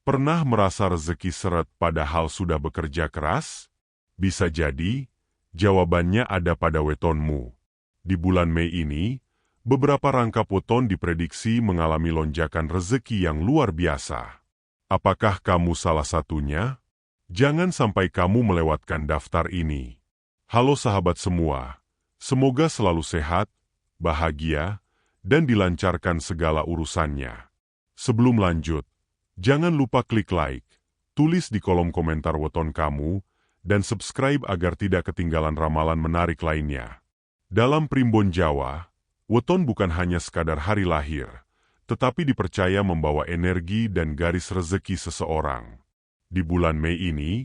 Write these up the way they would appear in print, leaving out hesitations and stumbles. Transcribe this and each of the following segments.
Pernah merasa rezeki seret padahal sudah bekerja keras? Bisa jadi, jawabannya ada pada wetonmu. Di bulan Mei ini, beberapa rangkap weton diprediksi mengalami lonjakan rezeki yang luar biasa. Apakah kamu salah satunya? Jangan sampai kamu melewatkan daftar ini. Halo sahabat semua, semoga selalu sehat, bahagia, dan dilancarkan segala urusannya. Sebelum lanjut, jangan lupa klik like, tulis di kolom komentar weton kamu, dan subscribe agar tidak ketinggalan ramalan menarik lainnya. Dalam Primbon Jawa, weton bukan hanya sekadar hari lahir, tetapi dipercaya membawa energi dan garis rezeki seseorang. Di bulan Mei ini,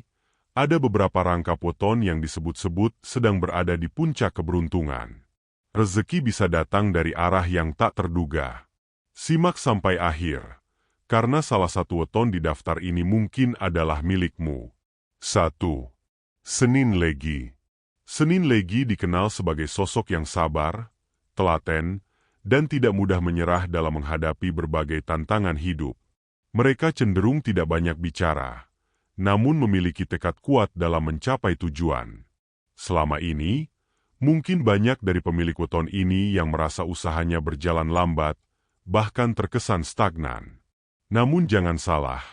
ada beberapa rangkap weton yang disebut-sebut sedang berada di puncak keberuntungan. Rezeki bisa datang dari arah yang tak terduga. Simak sampai akhir, karena salah satu weton di daftar ini mungkin adalah milikmu. 1. Senin Legi. Senin Legi dikenal sebagai sosok yang sabar, telaten, dan tidak mudah menyerah dalam menghadapi berbagai tantangan hidup. Mereka cenderung tidak banyak bicara, namun memiliki tekad kuat dalam mencapai tujuan. Selama ini, mungkin banyak dari pemilik weton ini yang merasa usahanya berjalan lambat, bahkan terkesan stagnan. Namun jangan salah,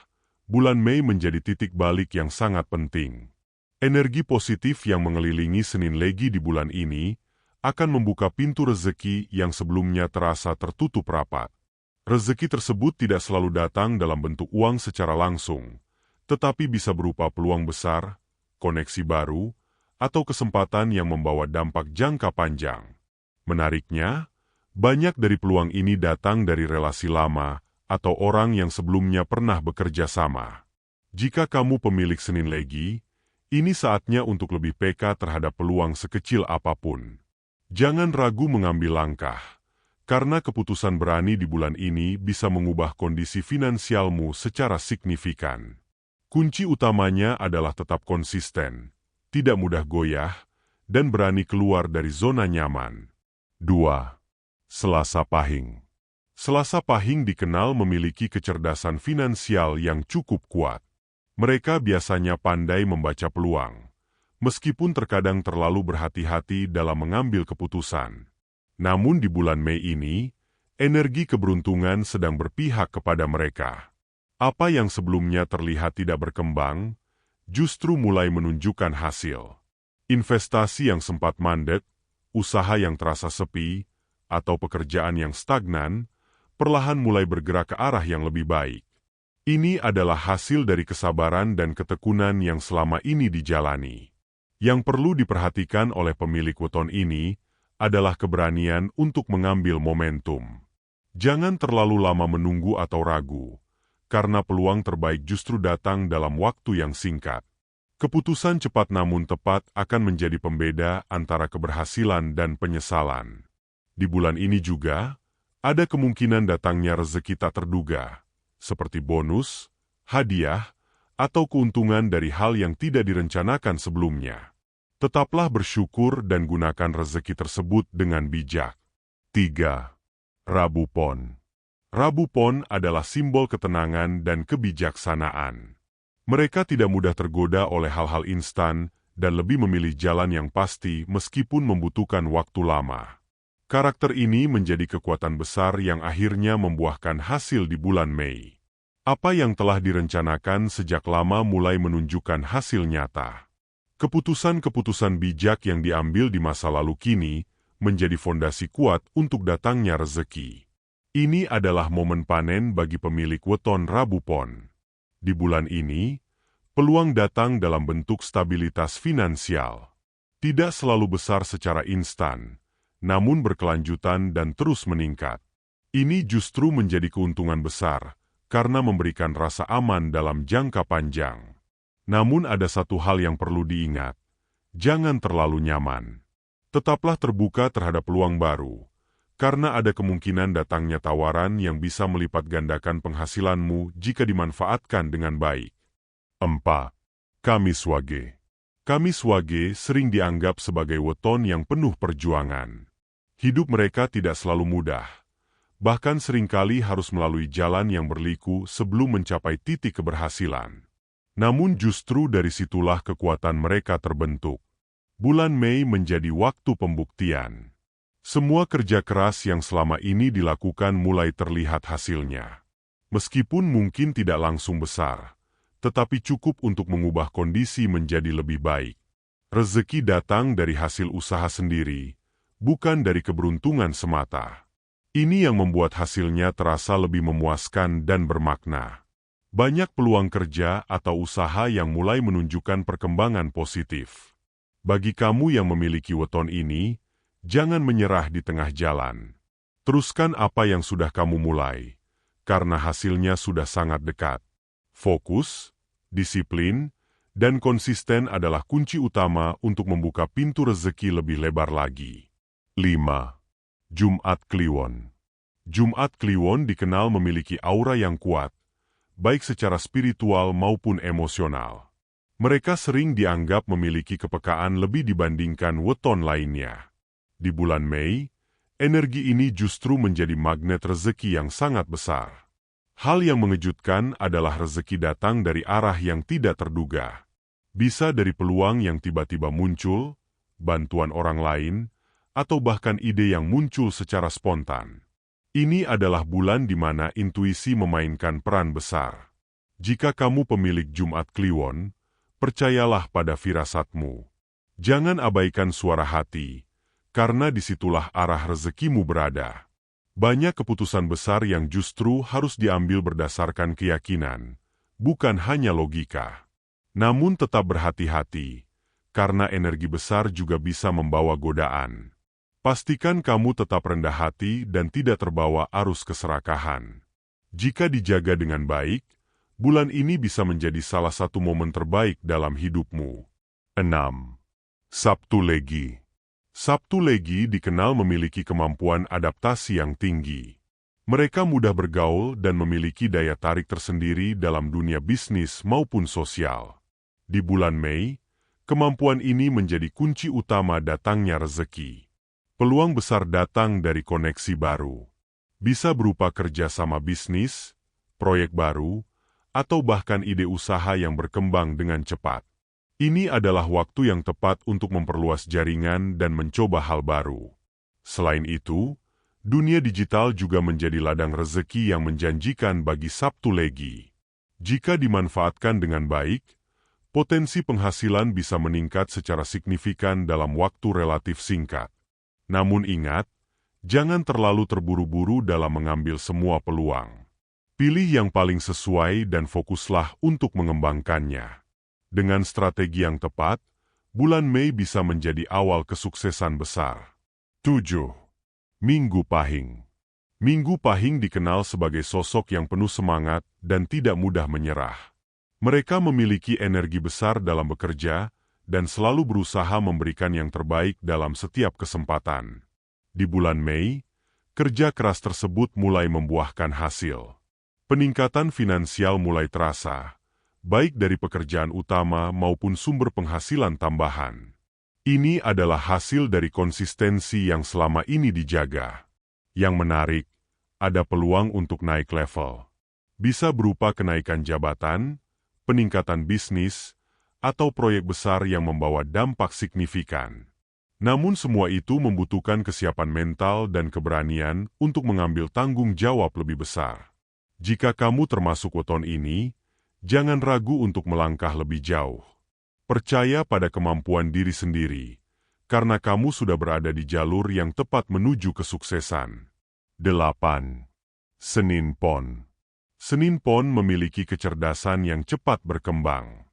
bulan Mei menjadi titik balik yang sangat penting. Energi positif yang mengelilingi Senin Legi di bulan ini akan membuka pintu rezeki yang sebelumnya terasa tertutup rapat. Rezeki tersebut tidak selalu datang dalam bentuk uang secara langsung, tetapi bisa berupa peluang besar, koneksi baru, atau kesempatan yang membawa dampak jangka panjang. Menariknya, banyak dari peluang ini datang dari relasi lama atau orang yang sebelumnya pernah bekerja sama. Jika kamu pemilik Senin Legi, ini saatnya untuk lebih peka terhadap peluang sekecil apapun. Jangan ragu mengambil langkah, karena keputusan berani di bulan ini bisa mengubah kondisi finansialmu secara signifikan. Kunci utamanya adalah tetap konsisten, tidak mudah goyah, dan berani keluar dari zona nyaman. 2. Selasa Pahing. Selasa Pahing dikenal memiliki kecerdasan finansial yang cukup kuat. Mereka biasanya pandai membaca peluang, meskipun terkadang terlalu berhati-hati dalam mengambil keputusan. Namun di bulan Mei ini, energi keberuntungan sedang berpihak kepada mereka. Apa yang sebelumnya terlihat tidak berkembang, justru mulai menunjukkan hasil. Investasi yang sempat mandek, usaha yang terasa sepi, atau pekerjaan yang stagnan, perlahan mulai bergerak ke arah yang lebih baik. Ini adalah hasil dari kesabaran dan ketekunan yang selama ini dijalani. Yang perlu diperhatikan oleh pemilik weton ini adalah keberanian untuk mengambil momentum. Jangan terlalu lama menunggu atau ragu, karena peluang terbaik justru datang dalam waktu yang singkat. Keputusan cepat namun tepat akan menjadi pembeda antara keberhasilan dan penyesalan. Di bulan ini juga, ada kemungkinan datangnya rezeki tak terduga, seperti bonus, hadiah, atau keuntungan dari hal yang tidak direncanakan sebelumnya. Tetaplah bersyukur dan gunakan rezeki tersebut dengan bijak. 3. Rabu Pon. Rabu Pon adalah simbol ketenangan dan kebijaksanaan. Mereka tidak mudah tergoda oleh hal-hal instan dan lebih memilih jalan yang pasti meskipun membutuhkan waktu lama. Karakter ini menjadi kekuatan besar yang akhirnya membuahkan hasil di bulan Mei. Apa yang telah direncanakan sejak lama mulai menunjukkan hasil nyata. Keputusan-keputusan bijak yang diambil di masa lalu kini menjadi fondasi kuat untuk datangnya rezeki. Ini adalah momen panen bagi pemilik weton Rabu Pon. Di bulan ini, peluang datang dalam bentuk stabilitas finansial. Tidak selalu besar secara instan, namun berkelanjutan dan terus meningkat. Ini justru menjadi keuntungan besar, karena memberikan rasa aman dalam jangka panjang. Namun ada satu hal yang perlu diingat, jangan terlalu nyaman. Tetaplah terbuka terhadap peluang baru, karena ada kemungkinan datangnya tawaran yang bisa melipat gandakan penghasilanmu jika dimanfaatkan dengan baik. 4. Kamis Wage. Kamis Wage sering dianggap sebagai weton yang penuh perjuangan. Hidup mereka tidak selalu mudah. Bahkan seringkali harus melalui jalan yang berliku sebelum mencapai titik keberhasilan. Namun justru dari situlah kekuatan mereka terbentuk. Bulan Mei menjadi waktu pembuktian. Semua kerja keras yang selama ini dilakukan mulai terlihat hasilnya. Meskipun mungkin tidak langsung besar, tetapi cukup untuk mengubah kondisi menjadi lebih baik. Rezeki datang dari hasil usaha sendiri, bukan dari keberuntungan semata. Ini yang membuat hasilnya terasa lebih memuaskan dan bermakna. Banyak peluang kerja atau usaha yang mulai menunjukkan perkembangan positif. Bagi kamu yang memiliki weton ini, jangan menyerah di tengah jalan. Teruskan apa yang sudah kamu mulai, karena hasilnya sudah sangat dekat. Fokus, disiplin, dan konsisten adalah kunci utama untuk membuka pintu rezeki lebih lebar lagi. 5. Jumat Kliwon. Jumat Kliwon dikenal memiliki aura yang kuat, baik secara spiritual maupun emosional. Mereka sering dianggap memiliki kepekaan lebih dibandingkan weton lainnya. Di bulan Mei, energi ini justru menjadi magnet rezeki yang sangat besar. Hal yang mengejutkan adalah rezeki datang dari arah yang tidak terduga. Bisa dari peluang yang tiba-tiba muncul, bantuan orang lain, atau bahkan ide yang muncul secara spontan. Ini adalah bulan di mana intuisi memainkan peran besar. Jika kamu pemilik Jumat Kliwon, percayalah pada firasatmu. Jangan abaikan suara hati, karena disitulah arah rezekimu berada. Banyak keputusan besar yang justru harus diambil berdasarkan keyakinan, bukan hanya logika. Namun tetap berhati-hati, karena energi besar juga bisa membawa godaan. Pastikan kamu tetap rendah hati dan tidak terbawa arus keserakahan. Jika dijaga dengan baik, bulan ini bisa menjadi salah satu momen terbaik dalam hidupmu. 6. Sabtu Legi. Sabtu Legi dikenal memiliki kemampuan adaptasi yang tinggi. Mereka mudah bergaul dan memiliki daya tarik tersendiri dalam dunia bisnis maupun sosial. Di bulan Mei, kemampuan ini menjadi kunci utama datangnya rezeki. Peluang besar datang dari koneksi baru. Bisa berupa kerjasama bisnis, proyek baru, atau bahkan ide usaha yang berkembang dengan cepat. Ini adalah waktu yang tepat untuk memperluas jaringan dan mencoba hal baru. Selain itu, dunia digital juga menjadi ladang rezeki yang menjanjikan bagi Sabtu Legi. Jika dimanfaatkan dengan baik, potensi penghasilan bisa meningkat secara signifikan dalam waktu relatif singkat. Namun ingat, jangan terlalu terburu-buru dalam mengambil semua peluang. Pilih yang paling sesuai dan fokuslah untuk mengembangkannya. Dengan strategi yang tepat, bulan Mei bisa menjadi awal kesuksesan besar. 7. Minggu Pahing. Minggu Pahing dikenal sebagai sosok yang penuh semangat dan tidak mudah menyerah. Mereka memiliki energi besar dalam bekerja dan selalu berusaha memberikan yang terbaik dalam setiap kesempatan. Di bulan Mei, kerja keras tersebut mulai membuahkan hasil. Peningkatan finansial mulai terasa, baik dari pekerjaan utama maupun sumber penghasilan tambahan. Ini adalah hasil dari konsistensi yang selama ini dijaga. Yang menarik, ada peluang untuk naik level. Bisa berupa kenaikan jabatan, peningkatan bisnis, atau proyek besar yang membawa dampak signifikan. Namun semua itu membutuhkan kesiapan mental dan keberanian untuk mengambil tanggung jawab lebih besar. Jika kamu termasuk weton ini, jangan ragu untuk melangkah lebih jauh. Percaya pada kemampuan diri sendiri, karena kamu sudah berada di jalur yang tepat menuju kesuksesan. 8. Senin Pon. Senin Pon memiliki kecerdasan yang cepat berkembang.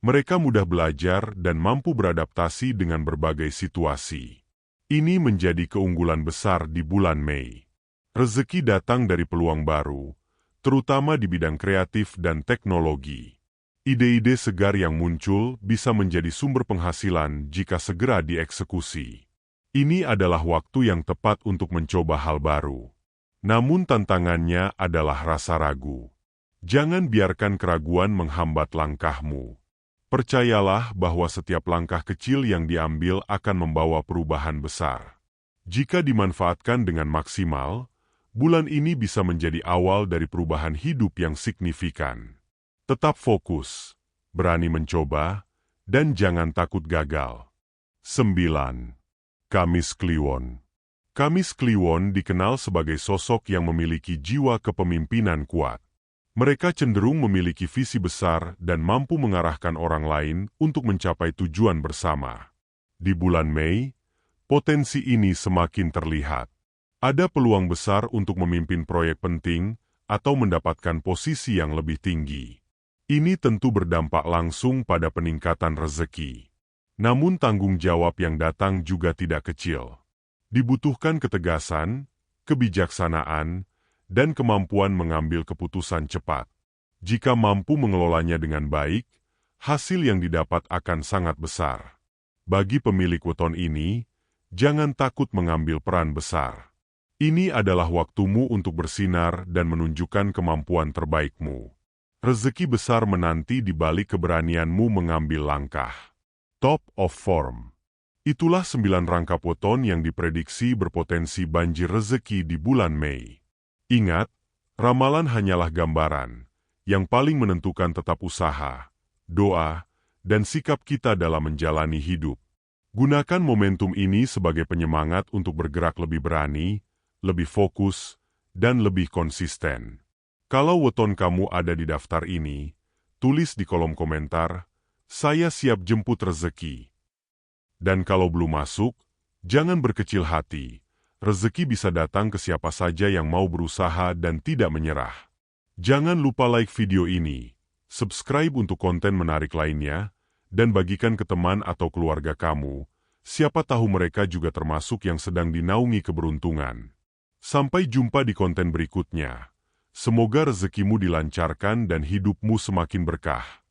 Mereka mudah belajar dan mampu beradaptasi dengan berbagai situasi. Ini menjadi keunggulan besar di bulan Mei. Rezeki datang dari peluang baru, terutama di bidang kreatif dan teknologi. Ide-ide segar yang muncul bisa menjadi sumber penghasilan jika segera dieksekusi. Ini adalah waktu yang tepat untuk mencoba hal baru. Namun tantangannya adalah rasa ragu. Jangan biarkan keraguan menghambat langkahmu. Percayalah bahwa setiap langkah kecil yang diambil akan membawa perubahan besar. Jika dimanfaatkan dengan maksimal, bulan ini bisa menjadi awal dari perubahan hidup yang signifikan. Tetap fokus, berani mencoba, dan jangan takut gagal. 9. Kamis Kliwon. Kamis Kliwon dikenal sebagai sosok yang memiliki jiwa kepemimpinan kuat. Mereka cenderung memiliki visi besar dan mampu mengarahkan orang lain untuk mencapai tujuan bersama. Di bulan Mei, potensi ini semakin terlihat. Ada peluang besar untuk memimpin proyek penting atau mendapatkan posisi yang lebih tinggi. Ini tentu berdampak langsung pada peningkatan rezeki. Namun tanggung jawab yang datang juga tidak kecil. Dibutuhkan ketegasan, kebijaksanaan, dan kemampuan mengambil keputusan cepat. Jika mampu mengelolanya dengan baik, hasil yang didapat akan sangat besar. Bagi pemilik weton ini, jangan takut mengambil peran besar. Ini adalah waktumu untuk bersinar dan menunjukkan kemampuan terbaikmu. Rezeki besar menanti di balik keberanianmu mengambil langkah. Top of Form. Itulah 9 rangkap weton yang diprediksi berpotensi banjir rezeki di bulan Mei. Ingat, ramalan hanyalah gambaran. Yang paling menentukan tetap usaha, doa, dan sikap kita dalam menjalani hidup. Gunakan momentum ini sebagai penyemangat untuk bergerak lebih berani, lebih fokus, dan lebih konsisten. Kalau weton kamu ada di daftar ini, tulis di kolom komentar, "Saya siap jemput rezeki." Dan kalau belum masuk, jangan berkecil hati. Rezeki bisa datang ke siapa saja yang mau berusaha dan tidak menyerah. Jangan lupa like video ini, subscribe untuk konten menarik lainnya, dan bagikan ke teman atau keluarga kamu. Siapa tahu mereka juga termasuk yang sedang dinaungi keberuntungan. Sampai jumpa di konten berikutnya. Semoga rezekimu dilancarkan dan hidupmu semakin berkah.